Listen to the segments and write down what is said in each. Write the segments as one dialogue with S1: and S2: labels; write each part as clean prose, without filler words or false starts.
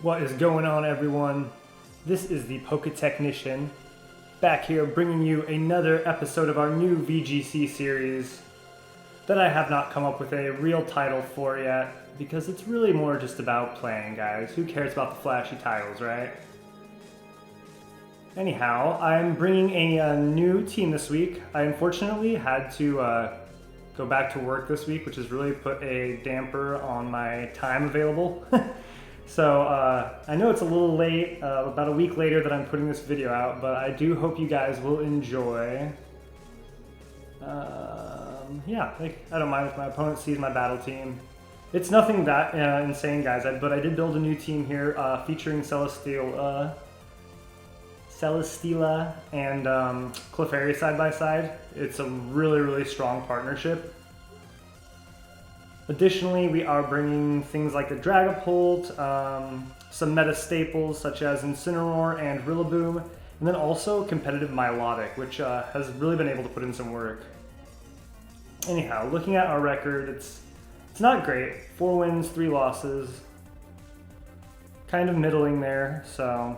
S1: What is going on, everyone? This is the Poketechnician, back here bringing you another episode of our new VGC series that I have not come up with a real title for yet, because it's really more just about playing, guys. Who cares about the flashy titles, right? Anyhow, I'm bringing a new team this week. I unfortunately had to go back to work this week, which has really put a damper on my time available. So I know it's a little late, about a week later that I'm putting this video out, but I do hope you guys will enjoy. Yeah, I don't mind if my opponent sees my battle team. It's nothing that insane, guys, but I did build a new team here featuring Celesteela and Clefairy side by side. It's a really strong partnership. Additionally, we are bringing things like the Dragapult, some meta staples such as Incineroar and Rillaboom, and then also competitive Milotic, which has really been able to put in some work. Anyhow, looking at our record, it's not great. 4 wins, 3 losses. Kind of middling there, so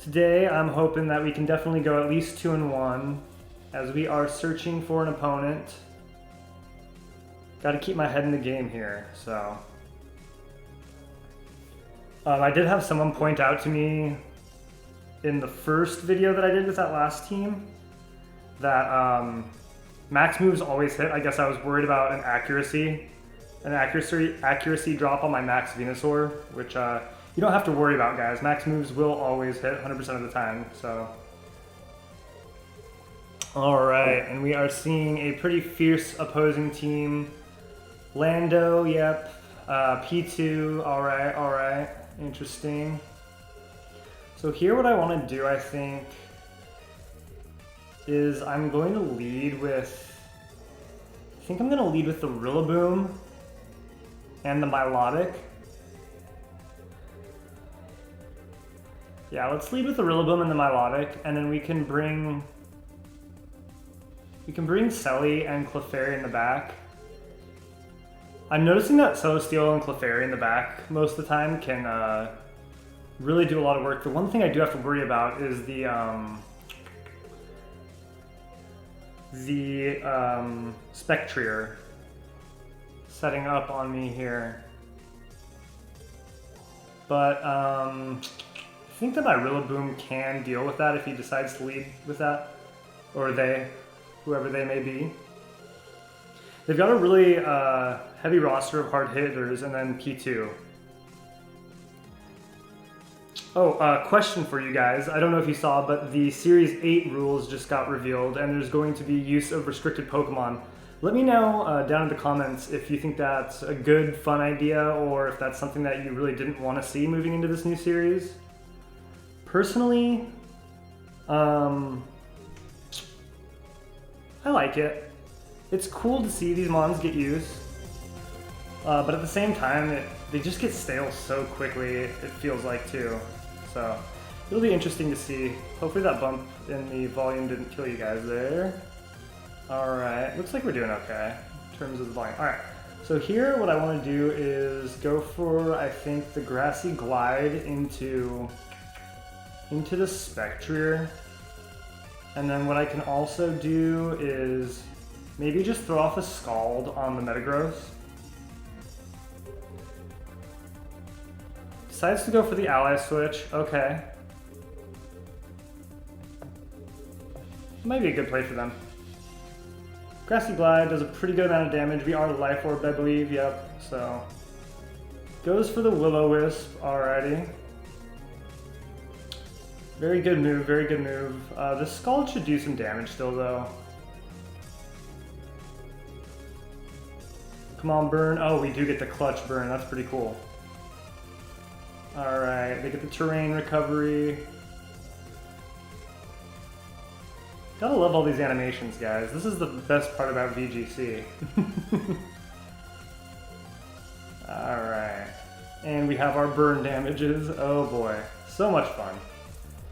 S1: today I'm hoping that we can definitely go at least 2-1 as we are searching for an opponent. Got to keep my head in the game here, so. I did have someone point out to me in the first video that I did with that last team that max moves always hit. I guess I was worried about an accuracy drop on my max Venusaur, which you don't have to worry about, guys. Max moves will always hit 100% of the time, so. All right, and we are seeing a pretty fierce opposing team. Lando, yep. P2, alright. Interesting. So here what I want to do, I think, is I'm going to lead with... I think I'm going to lead with the Rillaboom and the Milotic. Yeah, let's lead with the Rillaboom and the Milotic, and then we can bring Selly and Clefairy in the back. I'm noticing that Celesteela and Clefairy in the back most of the time can really do a lot of work. The one thing I do have to worry about is the Spectrier setting up on me here. But I think that my Rillaboom can deal with that if he decides to lead with that, or they, whoever they may be. They've got a really heavy roster of hard hitters, and then P2. Oh, question for you guys. I don't know if you saw, but the Series 8 rules just got revealed, and there's going to be use of restricted Pokemon. Let me know down in the comments if you think that's a good, fun idea, or if that's something that you really didn't want to see moving into this new series. Personally, I like it. It's cool to see these mons get used, but at the same time, they just get stale so quickly, it feels like, too. So, it'll be interesting to see. Hopefully that bump in the volume didn't kill you guys there. Alright, looks like we're doing okay in terms of the volume. Alright, so here what I want to do is go for, I think, the Grassy Glide into the Spectrier. And then what I can also do is maybe just throw off a Scald on the Metagross. Decides to go for the Ally Switch. Okay. Might be a good play for them. Grassy Glide does a pretty good amount of damage. We are Life Orb, I believe. Yep. So goes for the Will-O-Wisp. Alrighty. Very good move. Very good move. The Scald should do some damage still, though. Come on, burn. Oh, we do get the clutch burn. That's pretty cool. Alright, they get the terrain recovery. Gotta love all these animations, guys. This is the best part about VGC. Alright. And we have our burn damages. Oh boy. So much fun.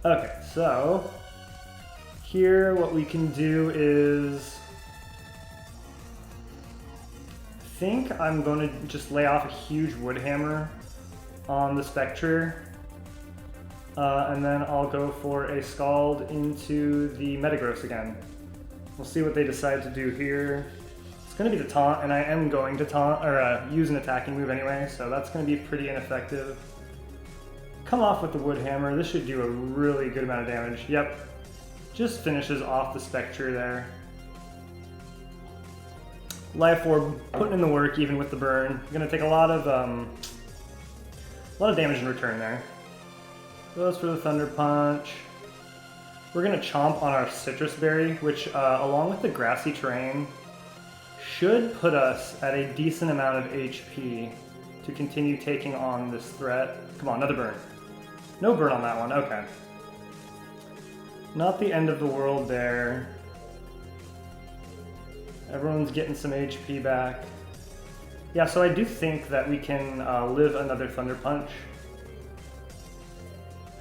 S1: Okay, so here what we can do is... I think I'm going to just lay off a huge Wood Hammer on the Spectre. And then I'll go for a Scald into the Metagross again. We'll see what they decide to do here. It's going to be the taunt, and I am going to taunt or use an attacking move anyway, so that's going to be pretty ineffective. Come off with the Wood Hammer. This should do a really good amount of damage. Yep, just finishes off the Spectre there. Life Orb putting in the work even with the burn. Going to take a lot of damage in return there. Goes for the Thunder Punch. We're going to chomp on our Citrus Berry, which, along with the grassy terrain, should put us at a decent amount of HP to continue taking on this threat. Come on, another burn. No burn on that one, okay. Not the end of the world there. Everyone's getting some HP back. Yeah, so I do think that we can live another Thunder Punch.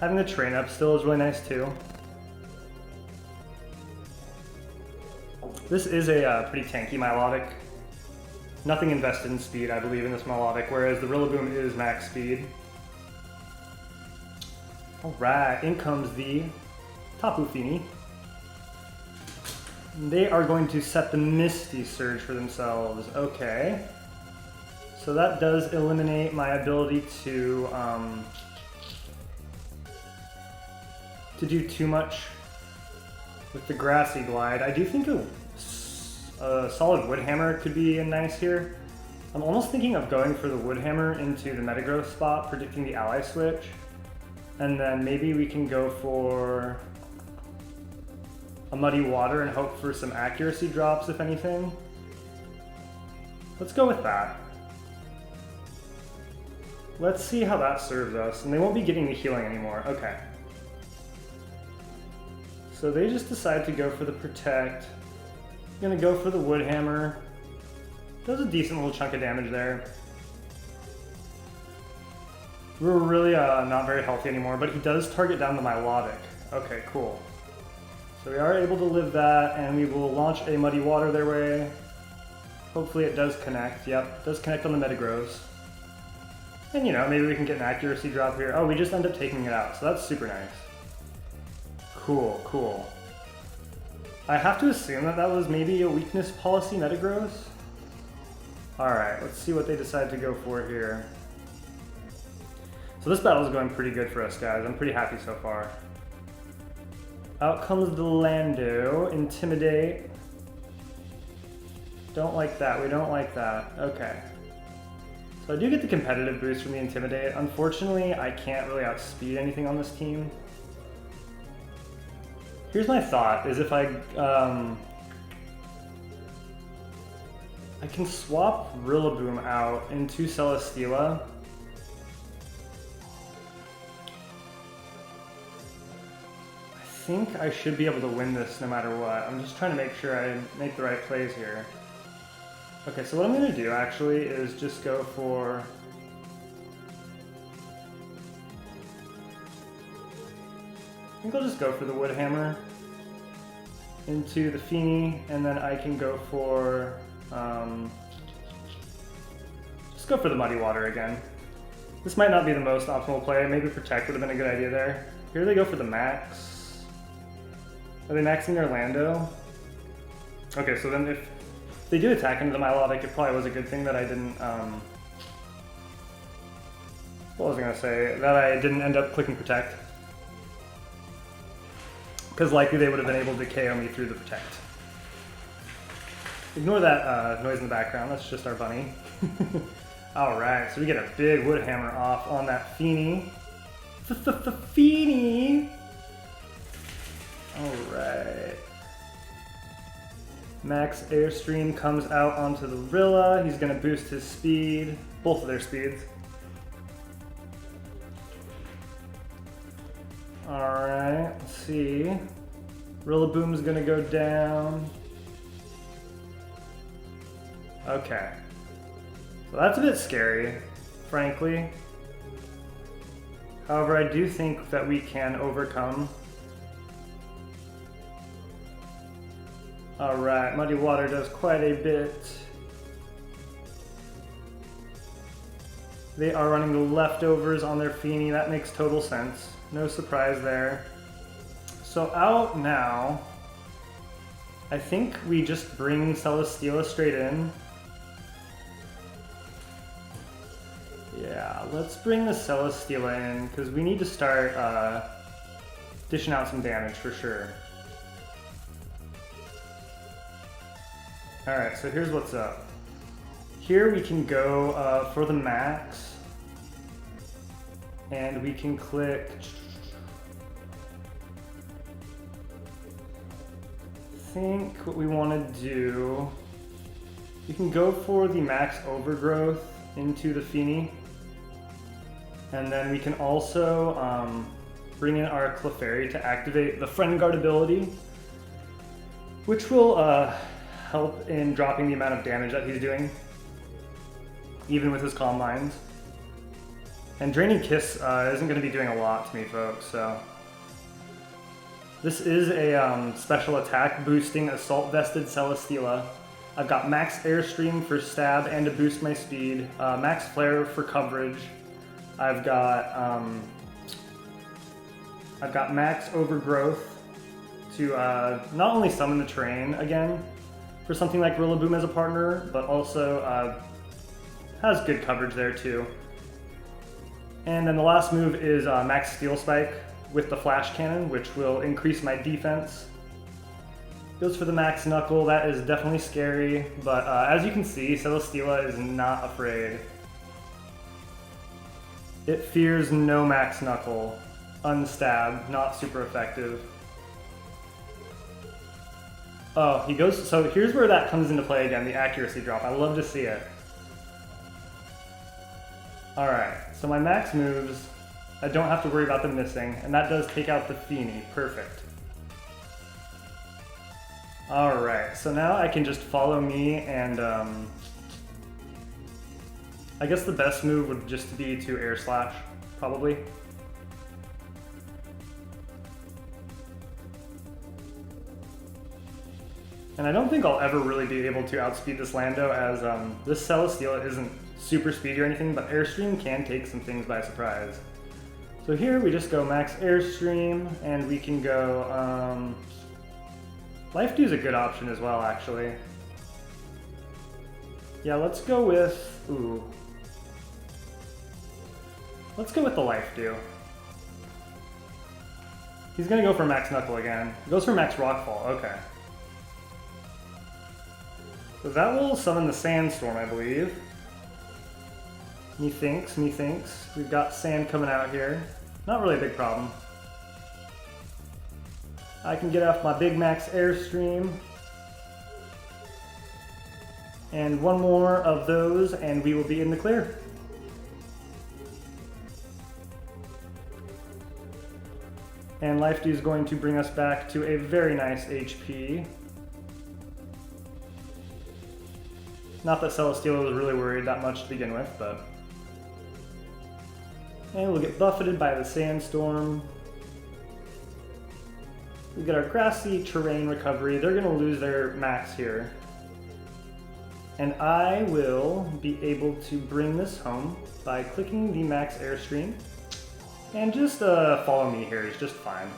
S1: Having the train up still is really nice too. This is a pretty tanky Milotic. Nothing invested in speed, I believe, in this Milotic, whereas the Rillaboom is max speed. Alright, in comes the Tapu Fini. They are going to set the Misty Surge for themselves. Okay. So that does eliminate my ability to do too much with the Grassy Glide. I do think a solid Wood Hammer could be nice here. I'm almost thinking of going for the Wood Hammer into the Metagross spot, predicting the Ally Switch. And then maybe we can go for a Muddy Water and hope for some accuracy drops, if anything. Let's go with that. Let's see how that serves us. And they won't be getting the healing anymore. Okay. So they just decide to go for the Protect. Gonna go for the Wood Hammer. Does a decent little chunk of damage there. We're really not very healthy anymore, but he does target down the Milotic. Okay, cool. So we are able to live that, and we will launch a Muddy Water their way. Hopefully it does connect. Yep, it does connect on the Metagross. And you know, maybe we can get an accuracy drop here. Oh, we just end up taking it out, so that's super nice. Cool, cool. I have to assume that that was maybe a weakness policy Metagross. Alright, let's see what they decide to go for here. So this battle is going pretty good for us, guys. I'm pretty happy so far. Out comes the Lando. Intimidate. Don't like that. We don't like that. Okay. So I do get the competitive boost from the Intimidate. Unfortunately, I can't really outspeed anything on this team. Here's my thought, is if I can swap Rillaboom out into Celesteela. I think I should be able to win this no matter what. I'm just trying to make sure I make the right plays here. Okay, so what I'm going to do actually is just go for... I think I'll just go for the Wood Hammer into the Fini, and then I can go for... just go for the Muddy Water again. This might not be the most optimal play. Maybe Protect would have been a good idea there. Here they go for the max. Are they maxing their Lando? Okay, so then if they do attack into the Milotic, it probably was a good thing that I didn't... what was I going to say? That I didn't end up clicking Protect. Because likely they would have been able to KO me through the Protect. Ignore that noise in the background, that's just our bunny. Alright, so we get a big Wood Hammer off on that Fini. Fini! Alright. Max Airstream comes out onto the Rilla. He's going to boost his speed, both of their speeds. Alright, let's see. Rillaboom's gonna go down. Okay. So that's a bit scary, frankly. However, I do think that we can overcome. Alright, Muddy Water does quite a bit. They are running the leftovers on their Feeny. That makes total sense. No surprise there. So out now, I think we just bring Celesteela straight in. Yeah, let's bring the Celesteela in, because we need to start dishing out some damage for sure. Alright, so here's what's up. Here we can go for the max, and we can click... I think what we want to do, we can go for the max overgrowth into the Feeny, and then we can also bring in our Clefairy to activate the Friend Guard ability, which will help in dropping the amount of damage that he's doing, even with his Calm Mind. And Draining Kiss isn't going to be doing a lot to me, folks, so... This is a special attack boosting Assault Vested Celesteela. I've got Max Airstream for stab and to boost my speed, Max Flare for coverage. I've got Max Overgrowth to not only summon the terrain again for something like Rillaboom as a partner, but also has good coverage there too. And then the last move is Max Steel Spike with the Flash Cannon, which will increase my defense. Goes for the Max Knuckle. That is definitely scary, but as you can see, Celesteela is not afraid. It fears no Max Knuckle. Unstab, not super effective. Oh, he goes, so here's where that comes into play again, the accuracy drop. I love to see it. Alright, so my max moves, I don't have to worry about them missing, and that does take out the Feeny. Perfect. Alright, so now I can just follow me, and I guess the best move would just be to Air Slash, probably. And I don't think I'll ever really be able to outspeed this Lando, as this Celesteela isn't super speedy or anything, but Airstream can take some things by surprise. So here we just go Max Airstream, and we can go... Life Dew is a good option as well, actually. Yeah, let's go with... Ooh. Let's go with the Life Dew. He's gonna go for Max Knuckle again. He goes for Max Rockfall, okay. So that will summon the Sandstorm, I believe. Methinks. We've got sand coming out here. Not really a big problem. I can get off my big Max Airstream. And one more of those, and we will be in the clear. And Life Dew is going to bring us back to a very nice HP. Not that Celesteela was really worried that much to begin with, but... And we'll get buffeted by the Sandstorm. We get our Grassy Terrain recovery. They're going to lose their max here. And I will be able to bring this home by clicking the Max Airstream. And just follow me here is just fine.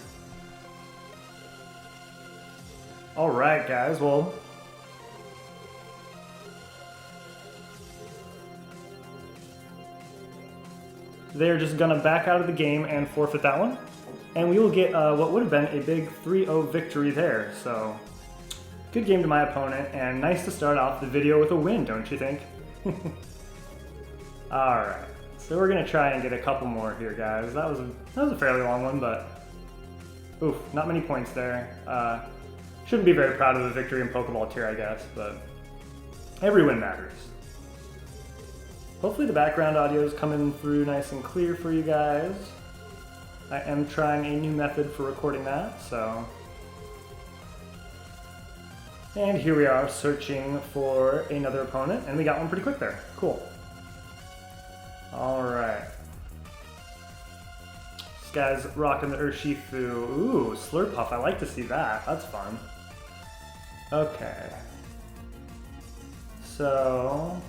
S1: Alright guys, well... They're just gonna back out of the game and forfeit that one. And we will get what would have been a big 3-0 victory there, so... Good game to my opponent, and nice to start off the video with a win, don't you think? Alright, so we're gonna try and get a couple more here, guys. That was a fairly long one, but... Oof, not many points there. Shouldn't be very proud of the victory in Pokeball tier, I guess, but... Every win matters. Hopefully the background audio is coming through nice and clear for you guys. I am trying a new method for recording that, so... And here we are searching for another opponent, and we got one pretty quick there. Cool. Alright. This guy's rocking the Urshifu. Ooh, Slurpuff, I like to see that. That's fun. Okay. So...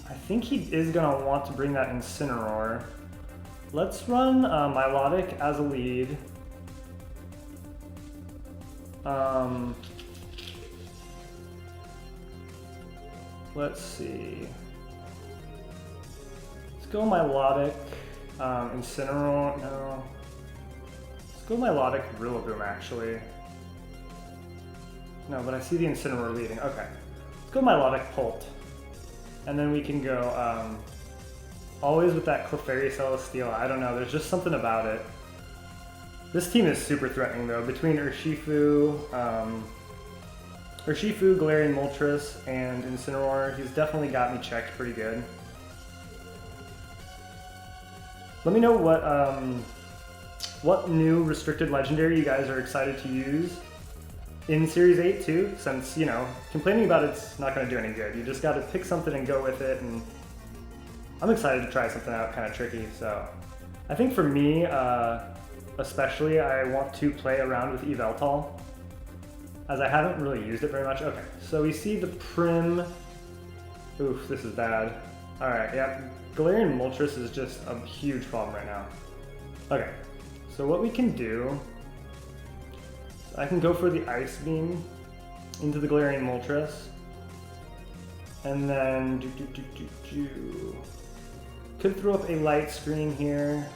S1: I think he is gonna want to bring that Incineroar. Let's run Milotic as a lead. Let's see. Let's go Milotic, Incineroar, no. Let's go Milotic Rillaboom actually. No, but I see the Incineroar leading, okay. Let's go Milotic Pult. And then we can go, always with that Clefairy Celesteela, I don't know, there's just something about it. This team is super threatening though, between Urshifu, Galarian Moltres, and Incineroar. He's definitely got me checked pretty good. Let me know what new restricted legendary you guys are excited to use in Series 8 too, since, you know, complaining about it's not going to do any good. You just got to pick something and go with it, and I'm excited to try something out kind of tricky. So I think for me, especially, I want to play around with Yveltal, as I haven't really used it very much. Okay, so we see the Prim. Oof, this is bad. All right, yeah, Galarian Moltres is just a huge problem right now. Okay, so what we can do, I can go for the Ice Beam into the Galarian Moltres, and then could throw up a Light Screen here.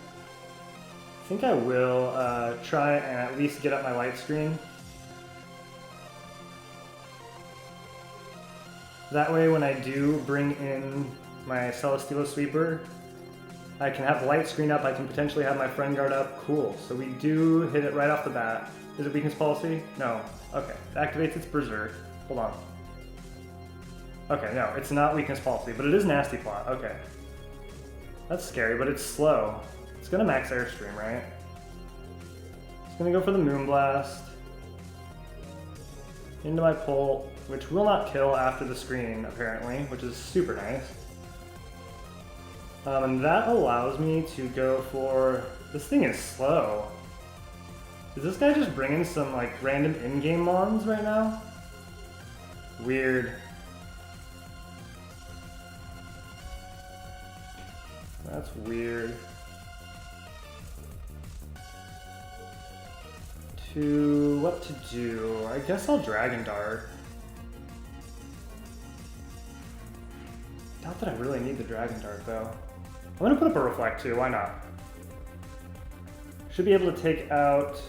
S1: I think I will try and at least get up my Light Screen. That way when I do bring in my Celesteela Sweeper, I can have the Light Screen up, I can potentially have my Friend Guard up. Cool, so we do hit it right off the bat. Is it Weakness Policy? No. Okay, it activates its Berserk. Hold on. Okay, no, it's not Weakness Policy, but it is Nasty Plot. Okay. That's scary, but it's slow. It's gonna max Airstream, right? It's gonna go for the Moonblast. Into my Pult, which will not kill after the screen, apparently, which is super nice. And that allows me to go for... This thing is slow. Is this guy just bringing some, like, random in-game mons right now? Weird. That's weird. What to do? I guess I'll Dragon Dart. Not that I really need the Dragon Dart though. I'm gonna put up a Reflect too, why not? Should be able to take out...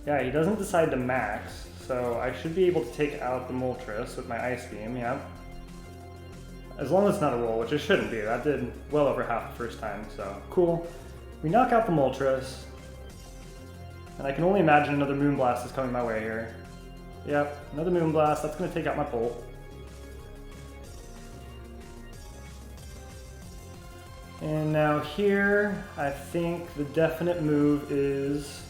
S1: Yeah, he doesn't decide to max, so I should be able to take out the Moltres with my Ice Beam, yeah. As long as it's not a roll, which it shouldn't be. That did well over half the first time, so cool. We knock out the Moltres. And I can only imagine another Moonblast is coming my way here. Yep, another Moonblast. That's going to take out my Pult. And now here, I think the definite move is...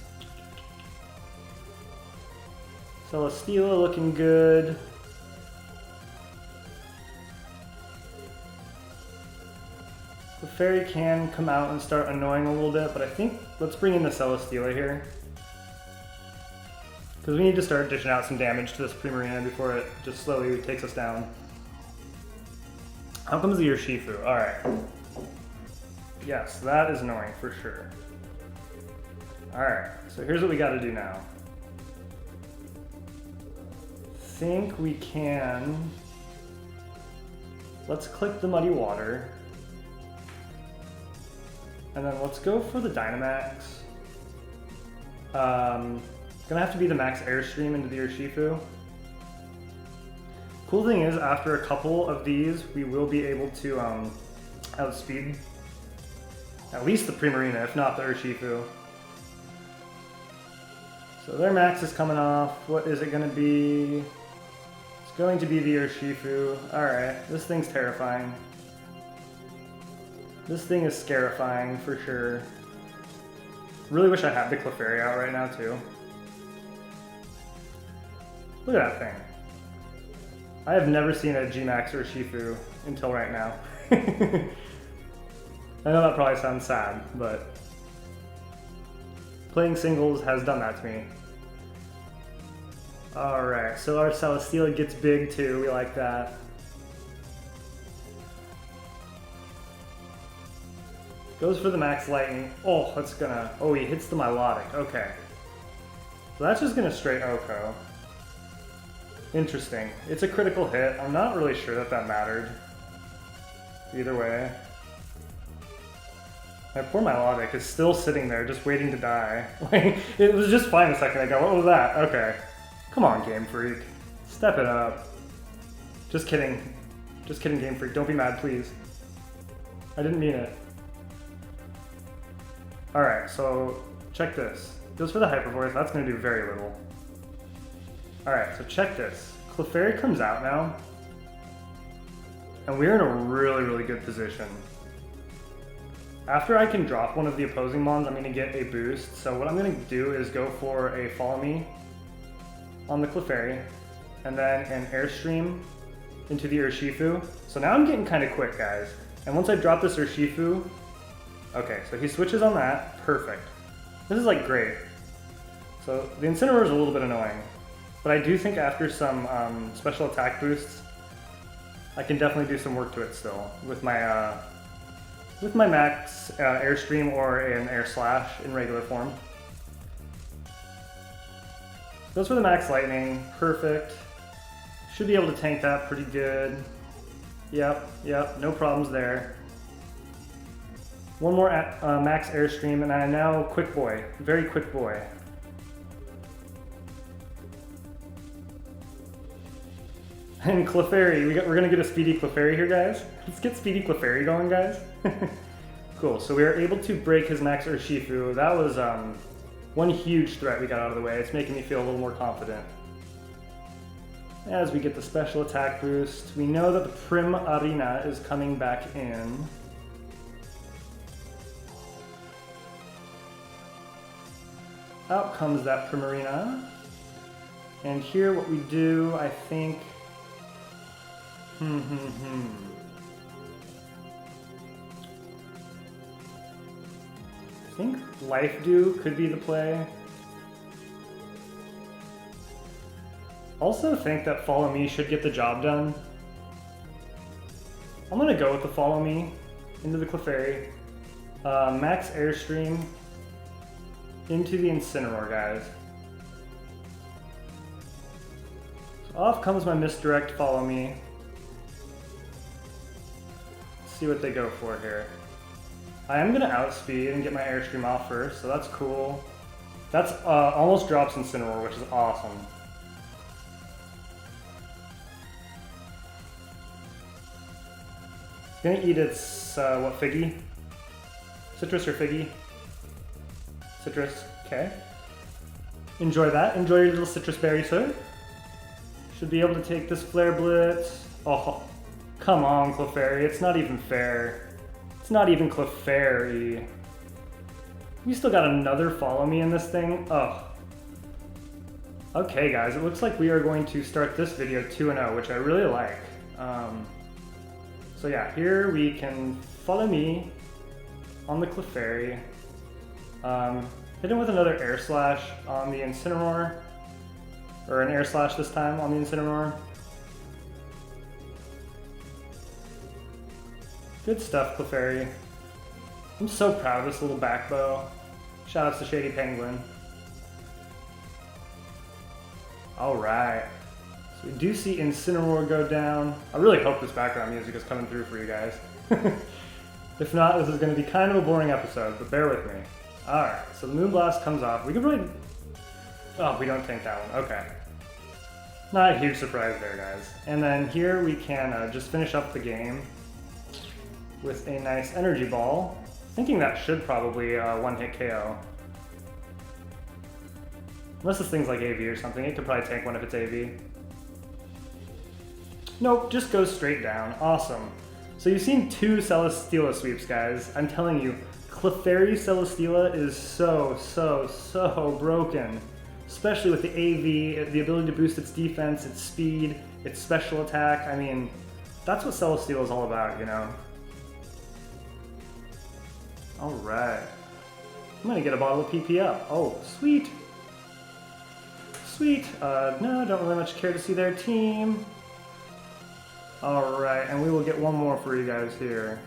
S1: Celesteela looking good. Clefairy can come out and start annoying a little bit, but I think let's bring in the Celesteela here. Because we need to start dishing out some damage to this Primarina before it just slowly takes us down. Out comes the Urshifu. Alright. Yes, that is annoying for sure. Alright, so here's what we gotta do now. Think we can... Let's click the Muddy Water. And then let's go for the Dynamax. Gonna have to be the max Airstream into the Urshifu. Cool thing is, after a couple of these, we will be able to outspeed at least the Primarina, if not the Urshifu. So their max is coming off. What is it gonna be? It's going to be the Urshifu. Alright, this thing's terrifying. This thing is scarifying for sure. Really wish I had the Clefairy out right now too. Look at that thing. I have never seen a G-Max Urshifu until right now. I know that probably sounds sad, but playing singles has done that to me. Alright, so our Celesteela gets big too, we like that. Goes for the max lightning. Oh, that's gonna... Oh, he hits the Milotic. Okay. So that's just gonna straight Oko. Interesting. It's a critical hit. I'm not really sure that that mattered. Either way. My poor Milotic is still sitting there just waiting to die. It was just fine a second ago. What was that? Okay. Come on, Game Freak. Step it up. Just kidding. Just kidding, Game Freak. Don't be mad, please. I didn't mean it. Alright, so check this. Goes for the Hyper Voice. That's going to do very little. Alright, so check this. Clefairy comes out now. And we're in a really, really good position. After I can drop one of the opposing mons, I'm going to get a boost. So what I'm going to do is go for a Follow Me on the Clefairy, and then an Airstream into the Urshifu. So now I'm getting kind of quick, guys. And once I drop this Urshifu, okay, so he switches on that. Perfect. This is like great. So the Incineroar is a little bit annoying, but I do think after some special attack boosts, I can definitely do some work to it still with my max Airstream or an Air Slash in regular form. Goes for the max lightning, perfect. Should be able to tank that pretty good. Yep, no problems there. One more max Airstream, and I now Quick Boy, very Quick Boy. And Clefairy, we're gonna get a Speedy Clefairy here, guys. Let's get Speedy Clefairy going, guys. Cool, so we were able to break his max Urshifu. That was one huge threat we got out of the way. It's making me feel a little more confident. As we get the special attack boost, we know that the Prim Arena is coming back in. Out comes that Primarina. And here what we do, I think... I think Life Dew could be the play. Also think that Follow Me should get the job done. I'm gonna go with the Follow Me into the Clefairy. Max Airstream into the Incineroar, guys. So off comes my Misdirect Follow Me. Let's see what they go for here. I am gonna outspeed and get my Airstream off first, so that's cool. That's almost drops Incineroar, which is awesome. It's gonna eat its, what, Figgy? Citrus or Figgy? Citrus, okay. Enjoy that. Enjoy your little citrus berry, sir. Should be able to take this Flare Blitz. Oh, come on, Clefairy. It's not even fair. It's not even Clefairy. We still got another Follow Me in this thing? Ugh. Okay, guys, it looks like we are going to start this video 2-0, which I really like. So yeah, here we can Follow Me on the Clefairy. Hit him with another Air Slash on the Incineroar. Or an Air Slash this time on the Incineroar. Good stuff, Clefairy. I'm so proud of this little back bow. Shoutouts to Shady Penguin. Alright. So we do see Incineroar go down. I really hope this background music is coming through for you guys. If not, this is going to be kind of a boring episode, but bear with me. Alright, so the Moonblast comes off. We could really... Oh, we don't tank that one. Okay. Not a huge surprise there, guys. And then here we can just finish up the game with a nice Energy Ball. Thinking that should probably one-hit KO. Unless this thing's like AV or something, it could probably tank one if it's AV. Nope, just goes straight down. Awesome. So you've seen 2 Celesteela sweeps, guys. I'm telling you, Clefairy Celesteela is so broken. Especially with the AV, the ability to boost its defense, its speed, its special attack. I mean, that's what Celesteela is all about, you know? Alright. I'm gonna get a bottle of PP up. Oh, sweet. Sweet. No, don't really much care to see their team. Alright, and we will get one more for you guys here.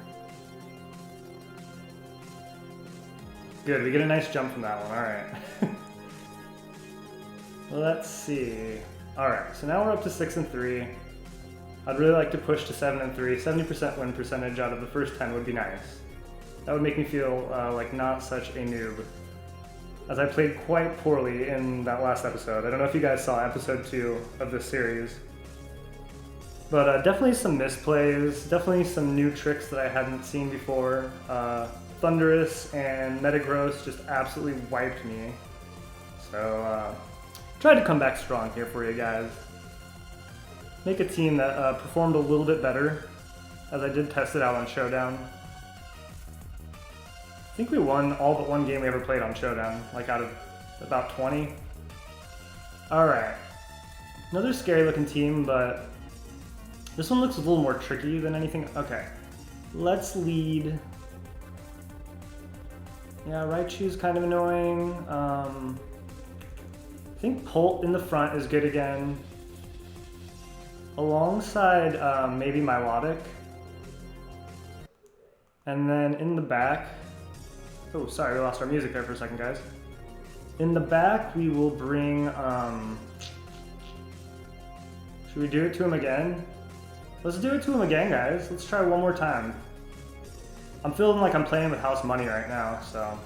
S1: Good, we get a nice jump from that one, alright. Let's see. Alright, so now we're up to 6-3. I'd really like to push to 7-3. 70% win percentage out of the first 10 would be nice. That would make me feel like not such a noob, as I played quite poorly in that last episode. I don't know if you guys saw episode 2 of this series. But definitely some misplays, definitely some new tricks that I hadn't seen before. Thunderous and Metagross just absolutely wiped me. So tried to come back strong here for you guys. Make a team that performed a little bit better, as I did test it out on Showdown. I think we won all but one game we ever played on Showdown, like out of about 20. Alright, another scary looking team, but this one looks a little more tricky than anything. Okay, let's lead. Yeah, Raichu's kind of annoying. I think Polt in the front is good again. Alongside maybe Milotic. And then in the back, oh sorry, we lost our music there for a second, guys. In the back we will bring, should we do it to him again? Let's do it to him again, guys. Let's try one more time. I'm feeling like I'm playing with house money right now, so.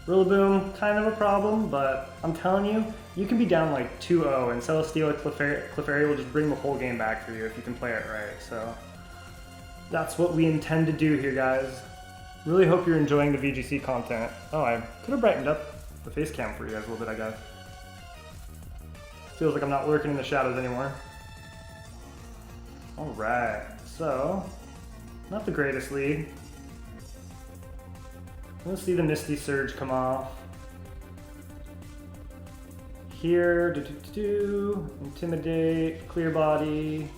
S1: Rillaboom, kind of a problem, but I'm telling you, you can be down like 2-0 and Celesteela Clefairy will just bring the whole game back for you if you can play it right, so. That's what we intend to do here, guys. Really hope you're enjoying the VGC content. Oh, I could have brightened up the face cam for you guys a little bit, I guess. Feels like I'm not lurking in the shadows anymore. Alright, so, not the greatest lead. Let's see the Misty Surge come off. Here, Intimidate, Clear Body,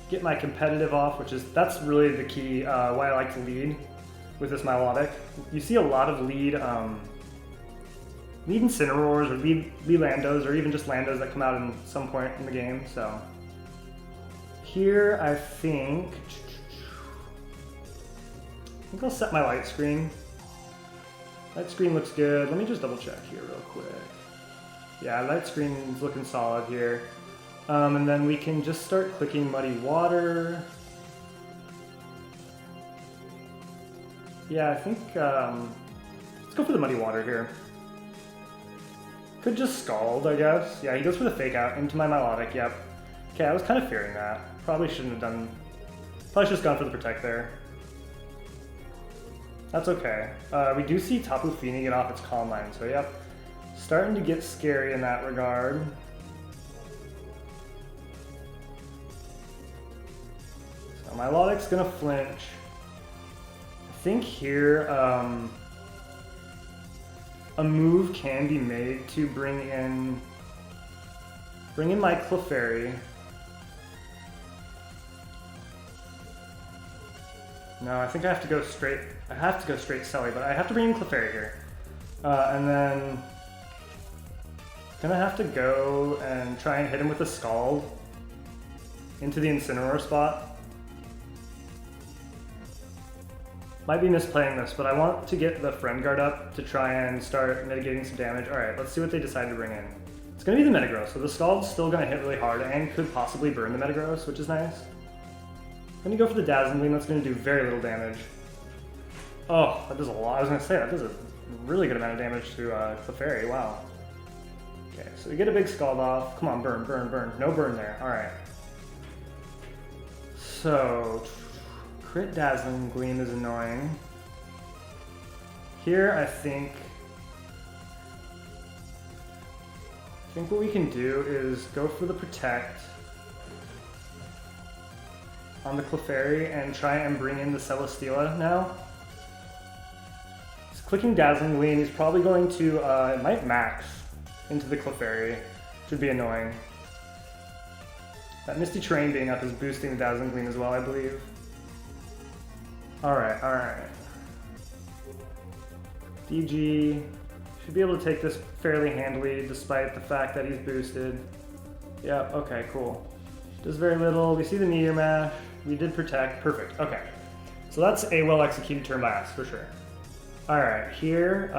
S1: get my competitive off, that's really the key why I like to lead with this Milotic. You see a lot of lead Incineroars or lead Landos or even just Landos that come out in some point in the game, so. Here, I think I'll set my light screen. Light screen looks good. Let me just double check here real quick. Yeah, light screen's looking solid here. And then we can just start clicking Muddy Water. Yeah, I think, let's go for the Muddy Water here. Could just Scald, I guess. Yeah, he goes for the Fake Out into my Milotic, yep. Okay, I was kind of fearing that. Probably shouldn't have done, probably should have gone for the Protect there. That's okay. We do see Tapu Fini get off its Calm Line, so yep. Starting to get scary in that regard. So Milotic's gonna flinch. I think here, a move can be made to bring in my Clefairy. No, I think I have to go straight. I have to go straight Selly, but I have to bring in Clefairy here. And then gonna have to go and try and hit him with a Scald into the Incineroar spot. Might be misplaying this, but I want to get the Friend Guard up to try and start mitigating some damage. Alright, let's see what they decide to bring in. It's gonna be the Metagross, so the Scald's still gonna hit really hard and could possibly burn the Metagross, which is nice. I'm gonna go for the Dazzling Gleam, that's gonna do very little damage. Oh, that does a lot. I was gonna say, that does a really good amount of damage to Clefairy, wow. Okay, so we get a big Scald off. Come on, burn, burn, burn. No burn there, alright. So, crit Dazzling Gleam is annoying. Here, I think what we can do is go for the Protect on the Clefairy and try and bring in the Celesteela now. He's clicking Dazzling Gleam, he's probably going to, it might max into the Clefairy, which would be annoying. That Misty Terrain being up is boosting the Dazzling Gleam as well, I believe. Alright, alright. DG should be able to take this fairly handily despite the fact that he's boosted. Yep, okay, cool. Does very little. We see the Meteor Mash. We did Protect. Perfect. Okay. So that's a well-executed turn by us, for sure. Alright, here,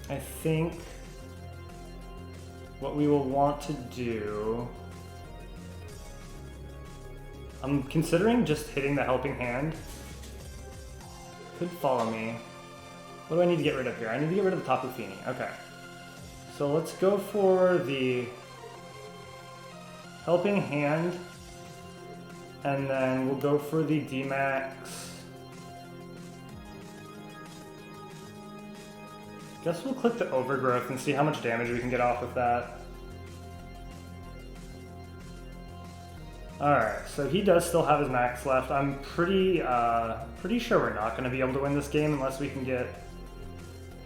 S1: I think what we will want to do... I'm considering just hitting the Helping Hand. Could follow me. What do I need to get rid of here? I need to get rid of the Tapu Fini. Okay. So let's go for the Helping Hand, and then we'll go for the D-Max. Guess we'll click the Overgrowth and see how much damage we can get off with that. Alright, so he does still have his max left. I'm pretty sure we're not going to be able to win this game unless we can get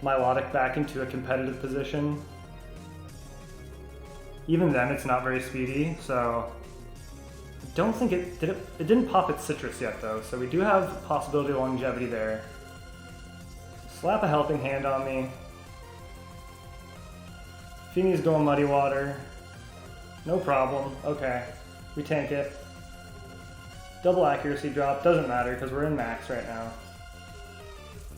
S1: Milotic back into a competitive position. Even then, it's not very speedy, so I don't think it didn't pop its Citrus yet, though, so we do have possibility of longevity there. Slap a Helping Hand on me. Fini's going Muddy Water. No problem. Okay. We tank it. Double accuracy drop. Doesn't matter because we're in max right now.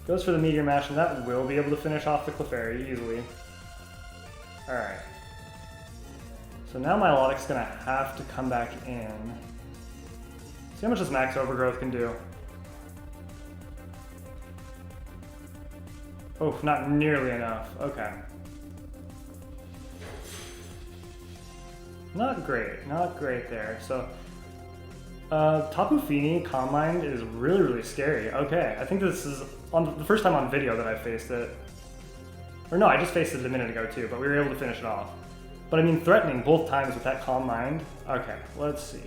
S1: Goes for the Meteor Mash, and that will be able to finish off the Clefairy easily. Alright. So now Milotic's going to have to come back in. See how much this Max Overgrowth can do. Oh, not nearly enough. Okay. Not great there. So, Tapu Fini Calm Mind is really scary. Okay, I think this is the first time on video that I faced it. Or no, I just faced it a minute ago too, but we were able to finish it off. But I mean, threatening both times with that Calm Mind. Okay, let's see.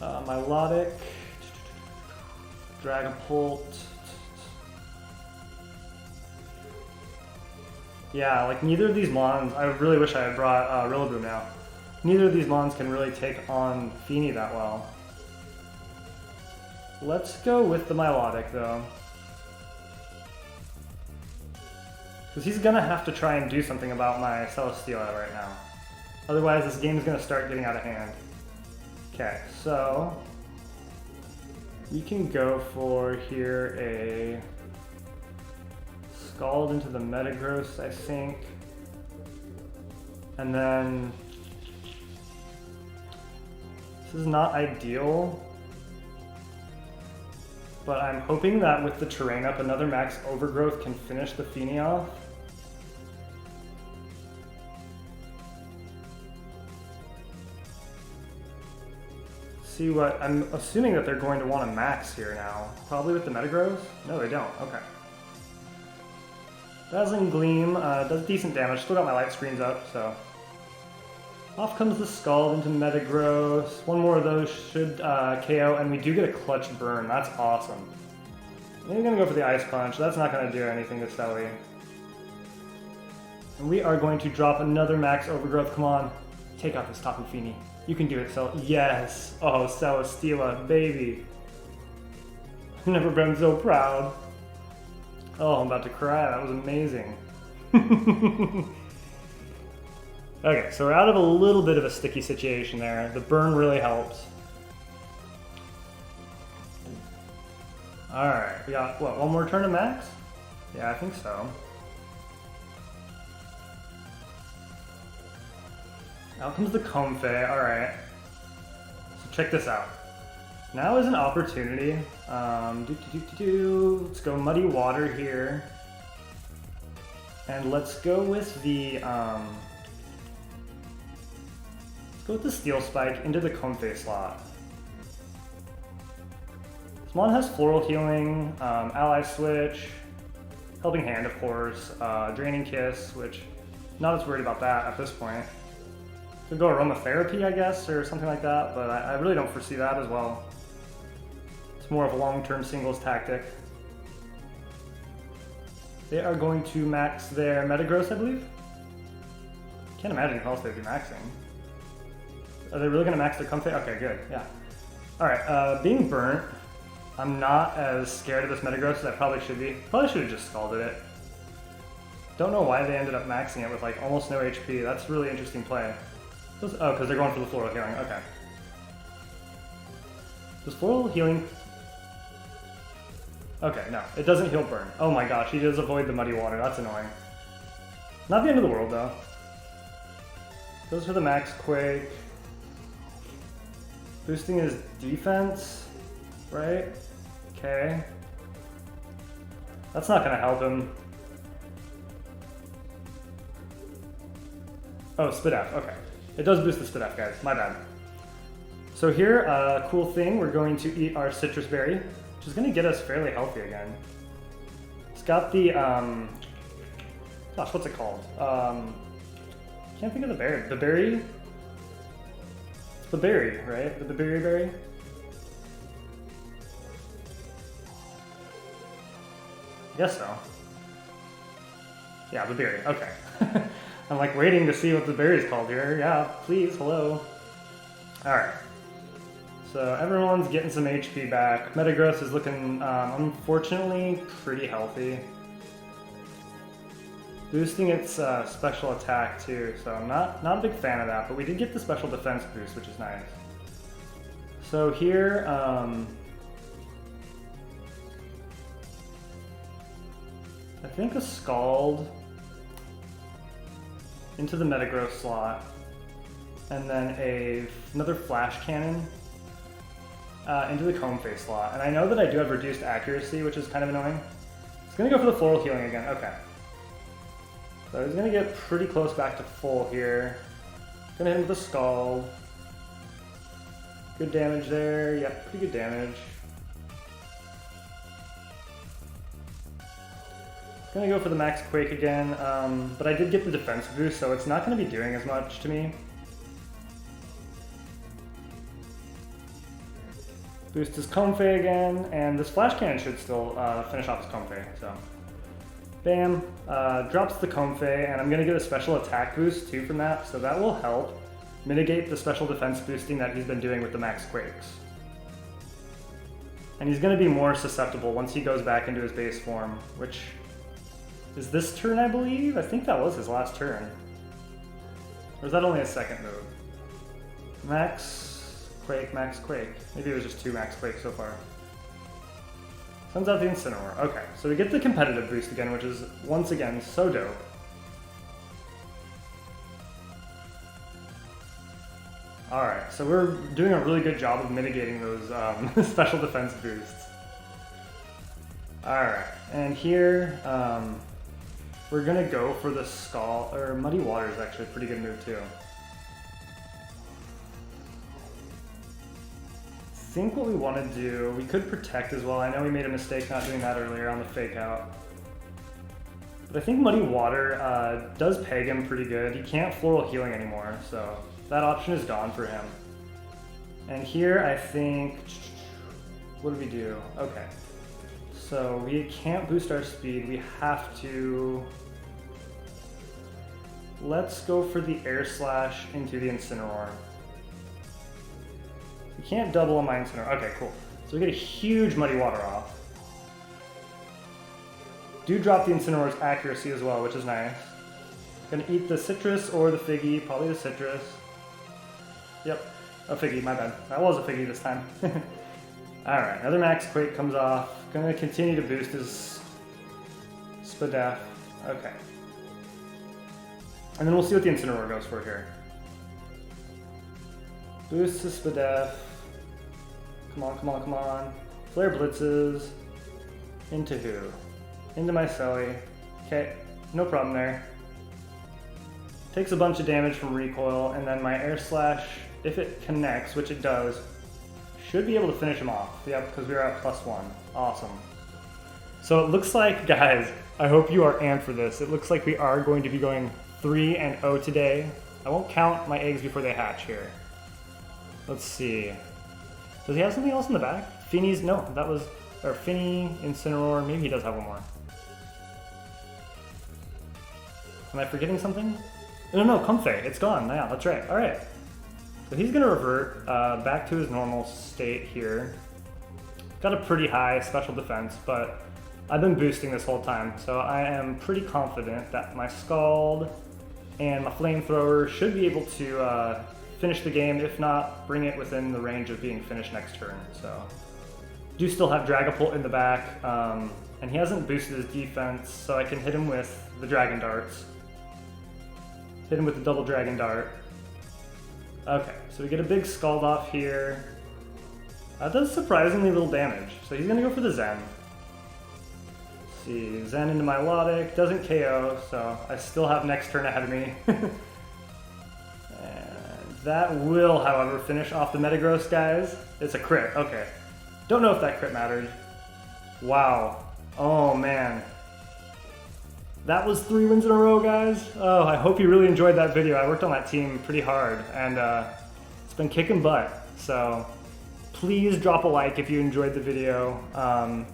S1: Milotic, Dragapult. Yeah, like neither of these Mons, I really wish I had brought Rillaboom now. Neither of these Mons can really take on Fini that well. Let's go with the Milotic though. Because he's gonna have to try and do something about my Celesteela right now. Otherwise this game is gonna start getting out of hand. Okay, so we can go for here a Scald into the Metagross, I think. And then this is not ideal, but I'm hoping that with the terrain up, another Max Overgrowth can finish the Fini off. See what, I'm assuming that they're going to want to max here now. Probably with the Metagross? No, they don't. Okay. Dazzling Gleam does decent damage. Still got my light screens up, so. Off comes the Scald into Metagross. One more of those should KO, and we do get a Clutch Burn. That's awesome. I'm gonna go for the Ice Punch. That's not gonna do anything to Selly. And we are going to drop another Max Overgrowth. Come on. Take out this Tapu Fini. You can do it, Cel. Yes! Oh, Celesteela, baby. I've never been so proud. Oh, I'm about to cry. That was amazing. Okay, so we're out of a little bit of a sticky situation there. The burn really helps. Alright, we got, what, one more turn of max? Yeah, I think so. Out comes the Comfey. Alright. So check this out. Now is an opportunity. Let's go Muddy Water here. And let's go with the Steel Spike into the Comfey slot. This one has Floral Healing, Ally Switch, Helping Hand of course, Draining Kiss, which not as worried about that at this point. Could go Aromatherapy I guess, or something like that, but I really don't foresee that as well. It's more of a long-term singles tactic. They are going to max their Metagross, I believe? Can't imagine who else they'd be maxing. Are they really going to max their Comfey? Okay, good, yeah. Alright, being burnt, I'm not as scared of this Metagross as I probably should be. Probably should have just scalded it. Don't know why they ended up maxing it with like almost no HP. That's a really interesting play. Oh, because they're going for the Floral Healing, okay. Does floral healing... Okay, no, it doesn't heal burn. Oh my gosh, he does avoid the muddy water. That's annoying. Not the end of the world, though. Goes for the max quake. Boosting his defense, right? Okay. That's not gonna help him. Oh, Spit F, okay. It does boost the Spit F, guys, my bad. So here, cool thing, we're going to eat our citrus berry, which is gonna get us fairly healthy again. It's got the, gosh, what's it called? Can't think of the berry. The berry? It's the berry, right? The berry? I guess so. Yeah, the berry, okay. I'm like waiting to see what the berry's called here. Yeah, please, hello. Alright. So everyone's getting some HP back. Metagross is looking, unfortunately, pretty healthy. Boosting its special attack too, so I'm not a big fan of that, but we did get the special defense boost, which is nice. So here, I think a Scald into the Metagross slot, and then another Flash Cannon into the Comfey slot. And I know that I do have reduced accuracy, which is kind of annoying. It's gonna go for the floral healing again, okay. So he's gonna get pretty close back to full here. Gonna hit him with a Scald. Good damage there, yep, pretty good damage. Gonna go for the max quake again, but I did get the defense boost, so it's not gonna be doing as much to me. Boost his Comfey again, and this Flash Cannon should still finish off his Comfey, so. Bam, drops the Comfey, and I'm gonna get a special attack boost too from that, so that will help mitigate the special defense boosting that he's been doing with the max quakes. And he's gonna be more susceptible once he goes back into his base form, which is this turn, I believe? I think that was his last turn. Or is that only his second move? Max quake, max quake. Maybe it was just 2 max quakes so far. Sends out the Incineroar. Okay, so we get the competitive boost again, which is, once again, so dope. Alright, so we're doing a really good job of mitigating those special defense boosts. Alright, and here, we're gonna go for the Scald, or Muddy Water is actually a pretty good move too. I think what we want to do, we could protect as well. I know we made a mistake not doing that earlier on the fake out. But I think Muddy Water does peg him pretty good. He can't floral healing anymore, so that option is gone for him. And here I think, what do we do? Okay, so we can't boost our speed. We have to, let's go for the Air Slash into the Incineroar. We can't double on my Incineroar. Okay, cool. So we get a huge Muddy Water off. Do drop the Incineroar's accuracy as well, which is nice. Gonna eat the Citrus or the Figgy, probably the Citrus. Yep, a Figgy, my bad. That was a Figgy this time. Alright, another Max Quake comes off. Gonna continue to boost his Spadef. Okay. And then we'll see what the Incineroar goes for here. Boost his Spadef. Come on, come on, come on. Flare Blitzes. Into who? Into my Selly. Okay, no problem there. Takes a bunch of damage from recoil, and then my Air Slash, if it connects, which it does, should be able to finish him off. Yep, because we are at +1. Awesome. So it looks like, guys, I hope you are amped for this. It looks like we are going to be going 3-0 today. I won't count my eggs before they hatch here. Let's see. Does he have something else in the back? Finny's, no, that was, or Finny, Incineroar, maybe he does have one more. Am I forgetting something? No, Comfey, it's gone, yeah, that's right, alright. So he's gonna revert back to his normal state here. Got a pretty high special defense, but I've been boosting this whole time, so I am pretty confident that my Scald and my Flamethrower should be able to finish the game. If not, bring it within the range of being finished next turn. So, do still have Dragapult in the back, and he hasn't boosted his defense, so I can hit him with the Dragon Darts. Hit him with the double Dragon Dart. Okay, so we get a big Scald off here. That does surprisingly little damage, so he's gonna go for the Zen. Let's see, Zen into Milotic, doesn't KO, so I still have next turn ahead of me. And that will, however, finish off the Metagross, guys. It's a crit, okay. Don't know if that crit mattered. Wow, oh man. That was 3 wins in a row, guys. Oh, I hope you really enjoyed that video. I worked on that team pretty hard, and it's been kicking butt. So please drop a like if you enjoyed the video.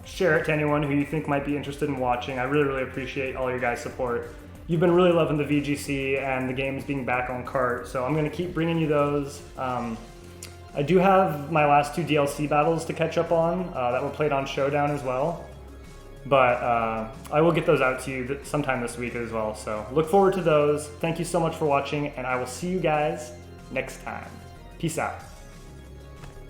S1: Share it to anyone who you think might be interested in watching. I really, really appreciate all your guys' support. You've been really loving the VGC and the games being back on cart, so I'm going to keep bringing you those. I do have my last 2 DLC battles to catch up on that were played on Showdown as well. But I will get those out to you sometime this week as well. So look forward to those. Thank you so much for watching, and I will see you guys next time. Peace out.